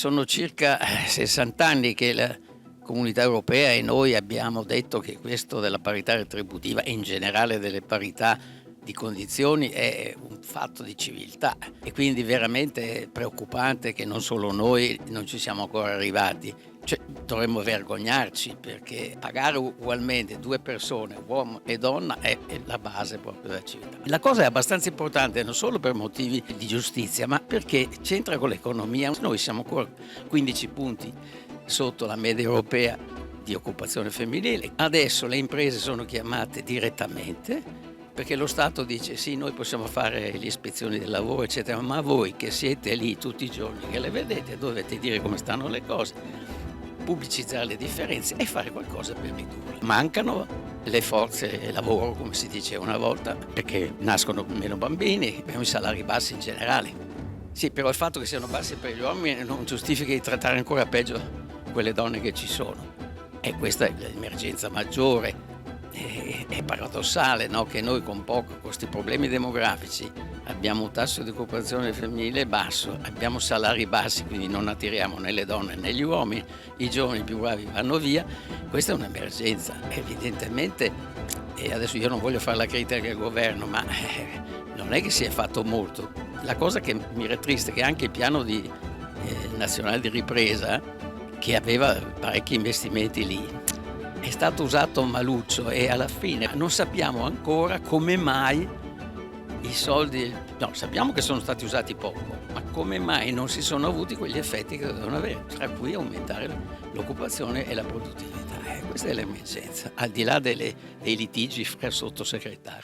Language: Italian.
sono circa 60 anni che la Comunità Europea e noi abbiamo detto che questo della parità retributiva e in generale delle parità di condizioni è un fatto di civiltà, e quindi veramente è preoccupante che non solo noi non ci siamo ancora arrivati. Cioè, dovremmo vergognarci, perché pagare ugualmente 2 persone, uomo e donna, è la base proprio della civiltà. La cosa è abbastanza importante non solo per motivi di giustizia, ma perché c'entra con l'economia. Noi siamo ancora 15 punti sotto la media europea di occupazione femminile. Adesso le imprese sono chiamate direttamente, perché lo Stato dice: sì, noi possiamo fare le ispezioni del lavoro eccetera, ma voi che siete lì tutti i giorni, che le vedete, dovete dire come stanno le cose, pubblicizzare le differenze e fare qualcosa per ridurle. Mancano le forze lavoro, come si diceva una volta, perché nascono meno bambini, abbiamo i salari bassi in generale. Sì, però il fatto che siano bassi per gli uomini non giustifica di trattare ancora peggio quelle donne che ci sono. E questa è l'emergenza maggiore. È paradossale, no? Che noi con questi problemi demografici abbiamo un tasso di occupazione femminile basso, abbiamo salari bassi, quindi non attiriamo né le donne né gli uomini, i giovani più bravi vanno via. Questa è un'emergenza, evidentemente. E adesso io non voglio fare la critica al governo, ma non è che si è fatto molto. La cosa che mi rattrista è che anche il piano nazionale di ripresa, che aveva parecchi investimenti lì, è stato usato maluccio, e alla fine non sappiamo ancora come mai i soldi, no, sappiamo che sono stati usati poco, ma come mai non si sono avuti quegli effetti che dovevano avere, tra cui aumentare l'occupazione e la produttività. Questa è l'emergenza, al di là dei litigi fra sottosegretari.